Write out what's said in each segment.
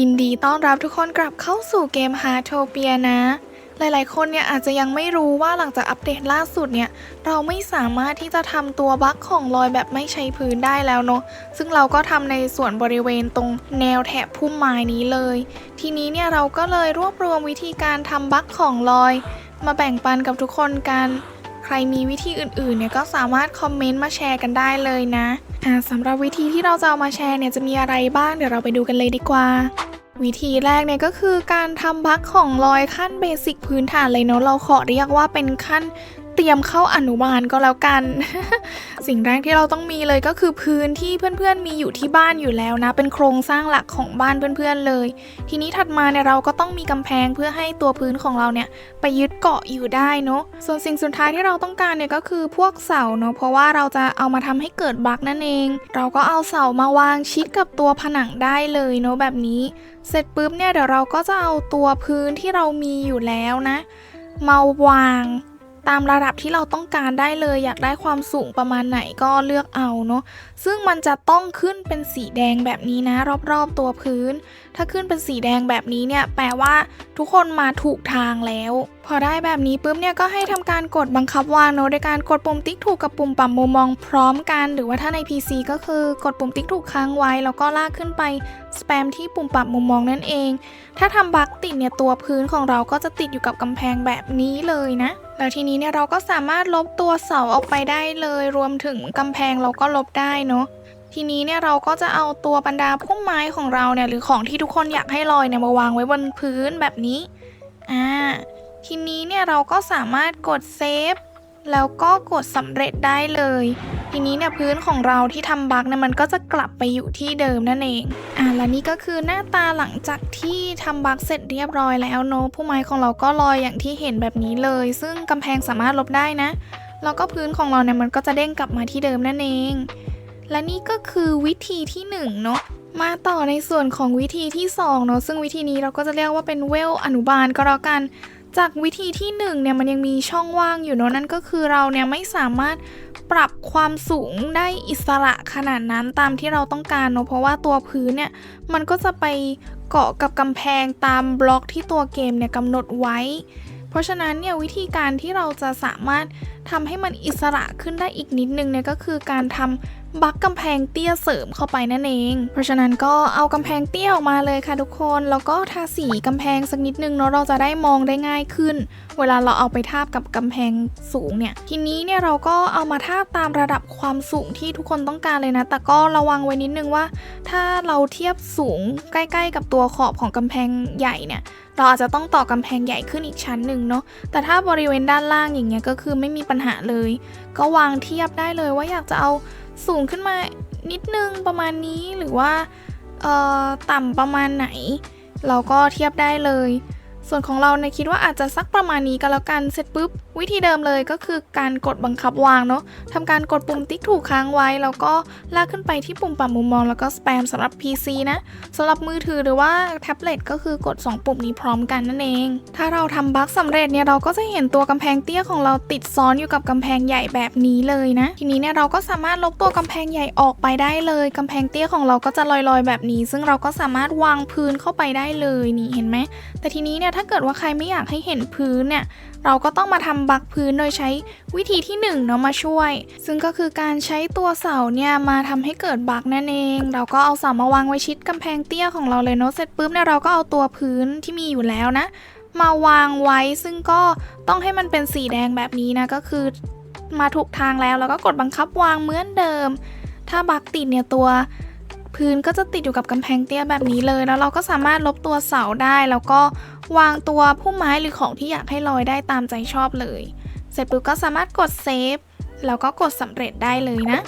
ยินดีต้อนรับทุกคนกลับเข้าสู่เกม Heartopia นะ หลายๆคนเนี่ยอาจจะยังไม่รู้ว่าหลังจากอัปเดตล่าสุดเนี่ยเราไม่สามารถที่จะทำตัวบั๊กของลอยแบบไม่ใช้พื้นได้แล้วเนาะซึ่งเราก็ทำในส่วนบริเวณตรงแนวแถบพุ่มไม้นี้เลยทีนี้เนี่ยเราก็เลยรวบรวมวิธีการทำบั๊กของลอยมาแบ่งปันกับทุกคนกันใครมีวิธีอื่นๆเนี่ยก็สามารถคอมเมนต์มาแชร์กันได้เลยนะสำหรับวิธีที่เราจะเอามาแชร์เนี่ยจะมีอะไรบ้างเดี๋ยวเราไปดูกันเลยดีกว่าวิธีแรกเนี่ยก็คือการทำบั๊กของลอยขั้นเบสิกพื้นฐานเลยเนาะเราขอเรียกว่าเป็นขั้นเตรียมเข้าอนุบาลก็แล้วกัน สิ่งแรกที่เราต้องมีเลยก็คือพื้นที่เพื่อนๆมีอยู่ที่บ้านอยู่แล้วนะเป็นโครงสร้างหลักของบ้านเพื่อนๆเลยทีนี้ถัดมาเนี่ยเราก็ต้องมีกำแพงเพื่อให้ตัวพื้นของเราเนี่ยไปยึดเกาะอยู่ได้เนาะส่วนสิ่งสุดท้ายที่เราต้องการเนี่ยก็คือพวกเสาเนาะเพราะว่าเราจะเอามาทำให้เกิดบั๊กนั่นเองเราก็เอาเสามาวางชิดกับตัวผนังได้เลยเนาะแบบนี้เสร็จปุ๊บเนี่ยเดี๋ยวเราก็จะเอาตัวพื้นที่เรามีอยู่แล้วนะมาวางตามระดับที่เราต้องการได้เลยอยากได้ความสูงประมาณไหนก็เลือกเอาเนาะซึ่งมันจะต้องขึ้นเป็นสีแดงแบบนี้นะรอบๆตัวพื้นถ้าขึ้นเป็นสีแดงแบบนี้เนี่ยแปลว่าทุกคนมาถูกทางแล้วพอได้แบบนี้ปุ๊บเนี่ยก็ให้ทำการกดบังคับวางเนาะโดยการกดปุ่มติ๊กถูกกับปุ่มปรับมุมมองพร้อมกันหรือว่าถ้าใน PC ก็คือกดปุ่มติ๊กถูกค้างไว้แล้วก็ลากขึ้นไปสแปมที่ปุ่มปรับมุมมองนั่นเองถ้าทำบั๊กติดเนี่ยตัวพื้นของเราก็จะติดอยู่กับกำแพงแบบนี้เลยนะแล้วทีนี้เนี่ยเราก็สามารถลบตัวเสาออกไปได้เลยรวมถึงกำแพงเราก็ลบได้เนาะทีนี้เนี่ยเราก็จะเอาตัวบรรดาพุ่มไม้ของเราเนี่ยหรือของที่ทุกคนอยากให้ลอยเนี่ยมาวางไว้บนพื้นแบบนี้ทีนี้เนี่ยเราก็สามารถกดเซฟแล้วก็กดสำเร็จได้เลยทีนี้เนี่ยพื้นของเราที่ทำบั๊กเนี่ยมันก็จะกลับไปอยู่ที่เดิมนั่นเองและนี่ก็คือหน้าตาหลังจากที่ทำบั๊กเสร็จเรียบร้อยแล้วเนาะพุ่มไม้ของเราก็ลอยอย่างที่เห็นแบบนี้เลยซึ่งกำแพงสามารถลบได้นะแล้วก็พื้นของเราเนี่ยมันก็จะเด้งกลับมาที่เดิมนั่นเองและนี่ก็คือวิธีที่1เนาะมาต่อในส่วนของวิธีที่2เนาะซึ่งวิธีนี้เราก็จะเรียกว่าเป็นเวลอนุบาลก็แล้วกันจากวิธีที่1เนี่ยมันยังมีช่องว่างอยู่เนาะนั่นก็คือเราเนี่ยไม่สามารถปรับความสูงได้อิสระขนาดนั้นตามที่เราต้องการเนาะเพราะว่าตัวพื้นเนี่ยมันก็จะไปเกาะกับกำแพงตามบล็อกที่ตัวเกมเนี่ยกำหนดไว้เพราะฉะนั้นเนี่ยวิธีการที่เราจะสามารถทำให้มันอิสระขึ้นได้อีกนิดนึงเนี่ยก็คือการทำบั๊กกำแพงเตี้ยเสริมเข้าไปนั่นเองเพราะฉะนั้นก็เอากำแพงเตี้ยออกมาเลยค่ะทุกคนแล้วก็ทาสีกำแพงสักนิดนึงเนาะเราจะได้มองได้ง่ายขึ้นเวลาเราเอาไปทาบกับกำแพงสูงเนี่ยทีนี้เนี่ยเราก็เอามาทาบตามระดับความสูงที่ทุกคนต้องการเลยนะแต่ก็ระวังไว้นิดนึงว่าถ้าเราเทียบสูงใกล้ๆกับตัวขอบของกำแพงใหญ่เนี่ยเราอาจจะต้องต่อกำแพงใหญ่ขึ้นอีกชั้นหนึ่งเนาะแต่ถ้าบริเวณด้านล่างอย่างเงี้ยก็คือไม่มีปัญหาเลยก็วางเทียบได้เลยว่าอยากจะเอาสูงขึ้นมานิดนึงประมาณนี้หรือว่าต่ำประมาณไหนเราก็เทียบได้เลยส่วนของเราเนี่ยคิดว่าอาจจะสักประมาณนี้ก็แล้วกันเสร็จปุ๊บวิธีเดิมเลยก็คือการกดบังคับวางเนาะทำการกดปุ่มติ๊กถูกค้างไว้แล้วก็ลากขึ้นไปที่ปุ่มปรับมุมมองแล้วก็สแปมสำหรับ PC นะสำหรับมือถือหรือว่าแท็บเล็ตก็คือกด2ปุ่มนี้พร้อมกันนั่นเองถ้าเราทำบั๊กสำเร็จเนี่ยเราก็จะเห็นตัวกำแพงเตี้ยของเราติดซ้อนอยู่กับกำแพงใหญ่แบบนี้เลยนะทีนี้เนี่ยเราก็สามารถลบตัวกำแพงใหญ่ออกไปได้เลยกำแพงเตี้ยของเราก็จะลอยๆแบบนี้ซึ่งเราก็สามารถวางพื้นเข้าไปได้เลยนี่เห็นไหมแต่ทีนี้เนี่ยถ้าเกิดว่าใครไม่อยากให้เห็นพื้นเนี่ยเราก็ต้องมาทำบั๊กพื้นโดยใช้วิธีที่1เนาะมาช่วยซึ่งก็คือการใช้ตัวเสาเนี่ยมาทำให้เกิดบั๊กนั่นเองเราก็เอาเสามาวางไว้ชิดกำแพงเตี้ยของเราเลยเนาะเสร็จปุ๊บเนี่ยเราก็เอาตัวพื้นที่มีอยู่แล้วนะมาวางไว้ซึ่งก็ต้องให้มันเป็นสีแดงแบบนี้นะก็คือมาถูกทางแล้วก็กดบังคับวางเหมือนเดิมถ้าบั๊กติดเนี่ยตัวพื้นก็จะติดอยู่กับกำแพงเตี้ยแบบนี้เลยแล้วเราก็สามารถลบตัวเสาได้แล้วก็วางตัวพุ่มไม้หรือของที่อยากให้ลอยได้ตามใจชอบเลยเสร็จปุ๊บก็สามารถกดเซฟแล้วก็กดสำเร็จได้เลยนะ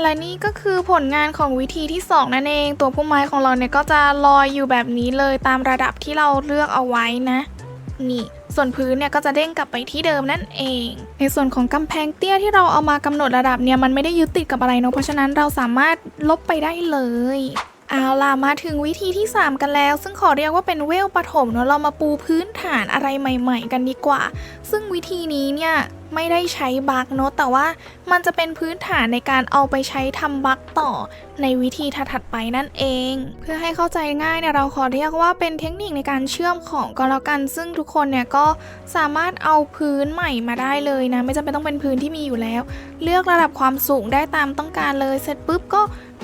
และนี่ก็คือผลงานของวิธีที่2นั่นเองตัวพุ่มไม้ของเราเนี่ยก็จะลอยอยู่แบบนี้เลยตามระดับที่เราเลือกเอาไว้นะนี่ส่วนพื้นเนี่ยก็จะเด้งกลับไปที่เดิมนั่นเองในส่วนของกำแพงเตี้ยที่เราเอามากำหนดระดับเนี่ยมันไม่ได้ยึดติดกับอะไรเนาะเพราะฉะนั้นเราสามารถลบไปได้เลยเอาล่ะมาถึงวิธีที่3กันแล้วซึ่งขอเรียกว่าเป็นเวลปฐมเนาะเรามาปูพื้นฐานอะไรใหม่ๆกันดีกว่าซึ่งวิธีนี้เนี่ย ไม่ได้ใช้บั๊กเนาะแต่ว่ามันจะเป็นพื้นฐานในการเอาไปใช้ทำบั๊กต่อในวิธีถัดๆไปนั่นเองเพื่อให้เข้าใจง่ายเนี่ยเราขอเรียกว่าเป็นเทคนิคในการเชื่อมของก็แล้วกันซึ่งทุกคนเนี่ยก็สามารถเอาพื้นใหม่มาได้เลยนะไม่จำเป็นต้องเป็นพื้นที่มีอยู่แล้วเลือกระดับความสูงได้ตามต้องการเลยเสร็จปุ๊บก็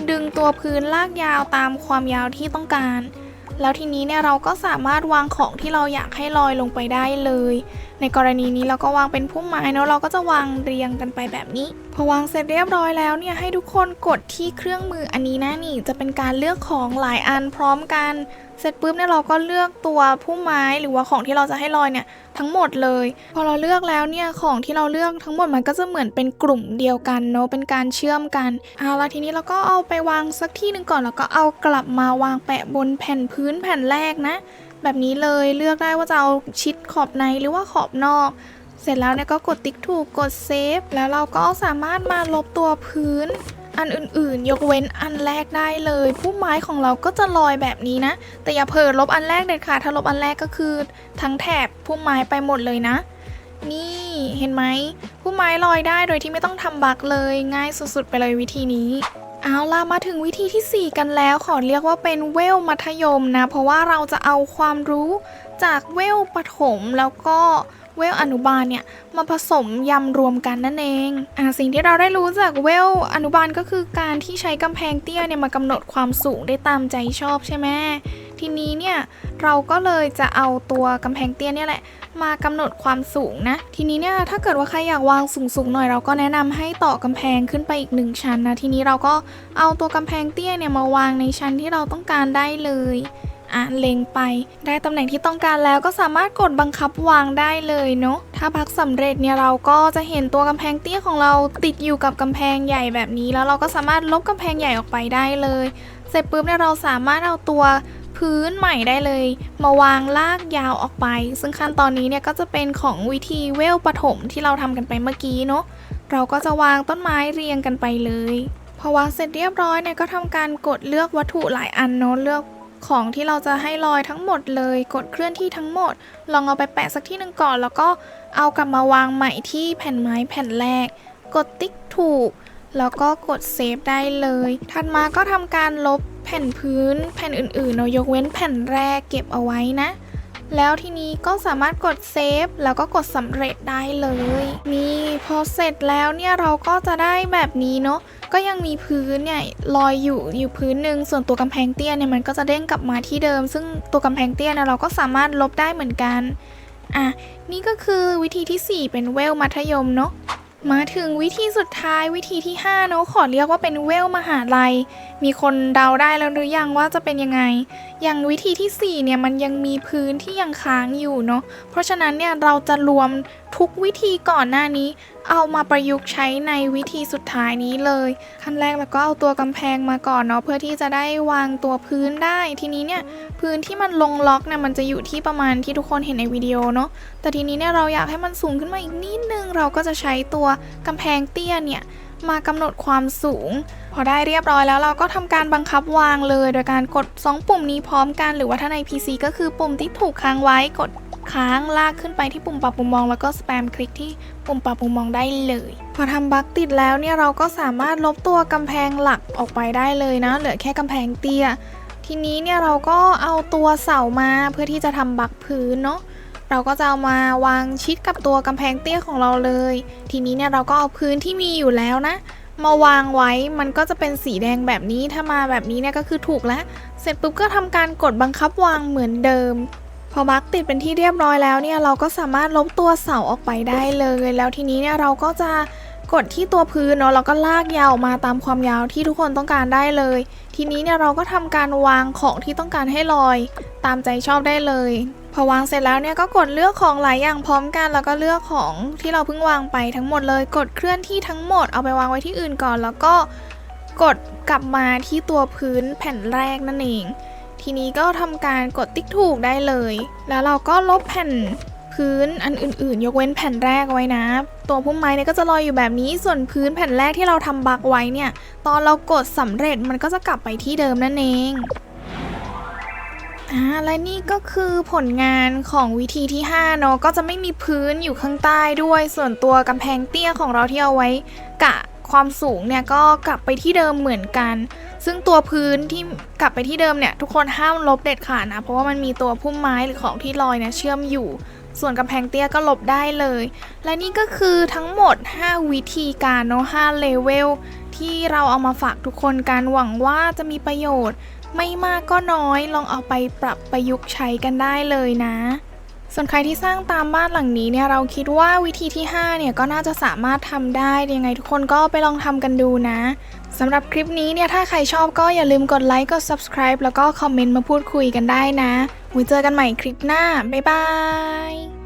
ดึงตัวพื้นลากยาวตามความยาวที่ต้องการแล้วทีนี้เนี่ยเราก็สามารถวางของที่เราอยากให้ลอยลงไปได้เลยในกรณีนี้เราก็วางเป็นพุ่มไม้เนาะเราก็จะวางเรียงกันไปแบบนี้พอวางเสร็จเรียบร้อยแล้วเนี่ยให้ทุกคนกดที่เครื่องมืออันนี้นะนี่จะเป็นการเลือกของหลายอันพร้อมกันเสร็จปุ๊บเนี่ยเราก็เลือกตัวพุ่มไม้หรือว่าของที่เราจะให้ลอยเนี่ยทั้งหมดเลยพอเราเลือกแล้วเนี่ยของที่เราเลือกทั้งหมดมันก็จะเหมือนเป็นกลุ่มเดียวกันเนาะเป็นการเชื่อมกันเอาละทีนี้เราก็เอาไปวางสักที่หนึ่งก่อนแล้วก็เอากลับมาวางแปะบนแผ่นพื้นแผ่นแรกนะแบบนี้เลยเลือกได้ว่าจะเอาชิดขอบในหรือว่าขอบนอกเสร็จแล้วเนี่ยก็กดติ๊กถูกกดเซฟแล้วเราก็สามารถมาลบตัวพื้นอันอื่นๆยกเว้นอันแรกได้เลยพุ่มไม้ของเราก็จะลอยแบบนี้นะแต่อย่าเผลอลบอันแรกเด็ดขาดถ้าลบอันแรกก็คือทั้งแถบพุ่มไม้ไปหมดเลยนะนี่เห็นไหมพุ่มไม้ลอยได้โดยที่ไม่ต้องทำบั๊กเลยง่ายสุดๆไปเลยวิธีนี้เอาล่ะมาถึงวิธีที่4กันแล้วขอเรียกว่าเป็นเวลมัธยมนะเพราะว่าเราจะเอาความรู้จากเวลประถมแล้วก็เวลอนุบาลเนี่ยมาผสมยำรวมกันนั่นเองสิ่งที่เราได้รู้จากเวลอนุบาลก็คือการที่ใช้กำแพงเตี้ยเนี่ยมากำหนดความสูงได้ตามใจชอบใช่ไหมทีนี้เนี่ยเราก็เลยจะเอาตัวกำแพงเตี้ยเนี่ยแหละมากำหนดความสูงนะทีนี้เนี่ยถ้าเกิดว่าใครอยากวางสูงๆหน่อยเราก็แนะนำให้ต่อกำแพงขึ้นไปอีก1ชั้นนะทีนี้เราก็เอาตัวกำแพงเตี้ยเนี่ยมาวางในชั้นที่เราต้องการได้เลยเล็งไปได้ตำแหน่งที่ต้องการแล้วก็สามารถกดบังคับวางได้เลยเนาะถ้าพักสำเร็จเนี่ยเราก็จะเห็นตัวกำแพงเตี้ยของเราติดอยู่กับกำแพงใหญ่แบบนี้แล้วเราก็สามารถลบกำแพงใหญ่ออกไปได้เลยเสร็จปุ๊บเนี่ยเราสามารถเอาตัวพื้นใหม่ได้เลยมาวางลากยาวออกไปซึ่งขั้นตอนนี้เนี่ยก็จะเป็นของวิธีเวลประถมที่เราทำกันไปเมื่อกี้เนาะเราก็จะวางต้นไม้เรียงกันไปเลยพอวางเสร็จเรียบร้อยเนี่ยก็ทำการกดเลือกวัตถุหลายอันเนาะเลือกของที่เราจะให้ลอยทั้งหมดเลยกดเคลื่อนที่ทั้งหมดลองเอาไปแปะสักที่หนึ่งก่อนแล้วก็เอากลับมาวางใหม่ที่แผ่นไม้แผ่นแรกกดติ๊กถูกแล้วก็กดเซฟได้เลยถัดมาก็ทำการลบแผ่นพื้นแผ่นอื่นๆเนาะยกเว้นแผ่นแรกเก็บเอาไว้นะแล้วทีนี้ก็สามารถกดเซฟแล้วก็กดสำเร็จได้เลยนี่พอเสร็จแล้วเนี่ยเราก็จะได้แบบนี้เนาะก็ยังมีพื้นเนี่ยลอยอยู่พื้นหนึ่งส่วนตัวกำแพงเตี้ยเนี่ยมันก็จะเด้งกลับมาที่เดิมซึ่งตัวกำแพงเตี้ยเนี่ยเราก็สามารถลบได้เหมือนกันนี่ก็คือวิธีที่4เป็นเวลมัธยมเนาะมาถึงวิธีสุดท้ายวิธีที่5เนาะขอเรียกว่าเป็นเวลมหาลัยมีคนเดาได้แล้วหรือยังว่าจะเป็นยังไงอย่างวิธีที่4เนี่ยมันยังมีพื้นที่ยังค้างอยู่เนาะเพราะฉะนั้นเนี่ยเราจะรวมทุกวิธีก่อนหน้านี้เอามาประยุกต์ใช้ในวิธีสุดท้ายนี้เลยขั้นแรกเราก็เอาตัวกำแพงมาก่อนเนาะเพื่อที่จะได้วางตัวพื้นได้ทีนี้เนี่ยพื้นที่มันลงล็อกเนี่ยมันจะอยู่ที่ประมาณที่ทุกคนเห็นในวิดีโอเนาะแต่ทีนี้เนี่ยเราอยากให้มันสูงขึ้นมาอีกนิดนึงเราก็จะใช้ตัวกำแพงเตี้ยเนี่ยมากำหนดความสูงพอได้เรียบร้อยแล้วเราก็ทำการบังคับวางเลยโดยการกด2ปุ่มนี้พร้อมกันหรือว่าถ้าใน PC ก็คือปุ่มที่ถูกค้างไว้กดค้างลากขึ้นไปที่ปุ่มปรับมุมมองแล้วก็สแปมคลิกที่ปุ่มปรับมุมมองได้เลยพอทำบั๊กติดแล้วเนี่ยเราก็สามารถลบตัวกำแพงหลักออกไปได้เลยนะเหลือแค่กำแพงเตี้ยทีนี้เนี่ยเราก็เอาตัวเสามาเพื่อที่จะทำบั๊กพื้นเนาะเราก็จะเอามาวางชิดกับตัวกำแพงเตี้ยของเราเลยทีนี้เนี่ยเราก็เอาพื้นที่มีอยู่แล้วนะมาวางไว้มันก็จะเป็นสีแดงแบบนี้ถ้ามาแบบนี้เนี่ยก็คือถูกแล้วเสร็จปุ๊บก็ทำการกดบังคับวางเหมือนเดิมพอบั๊กติดเป็นที่เรียบร้อยแล้วเนี่ยเราก็สามารถลบตัวเสาออกไปได้เลยแล้วทีนี้เนี่ยเราก็จะกดที่ตัวพื้นเนาะแล้วก็ลากยาวมาตามความยาวที่ทุกคนต้องการได้เลยทีนี้เนี่ยเราก็ทำการวางของที่ต้องการให้ลอยตามใจชอบได้เลยพอวางเสร็จแล้วเนี่ยก็กดเลือกของหลายอย่างพร้อมกันแล้วก็เลือกของที่เราเพิ่งวางไปทั้งหมดเลยกดเคลื่อนที่ทั้งหมดเอาไปวางไว้ที่อื่นก่อนแล้วก็กดกลับมาที่ตัวพื้นแผ่นแรกนั่นเองทีนี้ก็ทำการกดติ๊กถูกได้เลยแล้วเราก็ลบแผ่นพื้นอันอื่นๆยกเว้นแผ่นแรกไว้นะตัวพุ่มไม้เนี่ยก็จะลอยอยู่แบบนี้ส่วนพื้นแผ่นแรกที่เราทำบั๊กไว้เนี่ยตอนเรากดสำเร็จมันก็จะกลับไปที่เดิมนั่นเอง และนี่ก็คือผลงานของวิธีที่5เนาะก็จะไม่มีพื้นอยู่ข้างใต้ด้วยส่วนตัวกำแพงเตี้ยของเราที่เอาไว้กะความสูงเนี่ยก็กลับไปที่เดิมเหมือนกันซึ่งตัวพื้นที่กลับไปที่เดิมเนี่ยทุกคนห้ามลบเด็ดขาดนะเพราะว่ามันมีตัวพุ่มไม้หรือของที่ลอยเนี่ยเชื่อมอยู่ส่วนกำแพงเตี้ยก็ลบได้เลยและนี่ก็คือทั้งหมด5วิธีการเนาะ5เลเวลที่เราเอามาฝากทุกคนกันหวังว่าจะมีประโยชน์ไม่มากก็น้อยลองเอาไปปรับประยุกต์ใช้กันได้เลยนะส่วนใครที่สร้างตามบ้านหลังนี้เนี่ยเราคิดว่าวิธีที่5เนี่ยก็น่าจะสามารถทำได้ยังไงทุกคนก็ไปลองทำกันดูนะสำหรับคลิปนี้เนี่ยถ้าใครชอบก็อย่าลืมกดไลค์กด subscribe แล้วก็คอมเมนต์มาพูดคุยกันได้นะไว้เจอกันใหม่คลิปหน้าบ๊ายบาย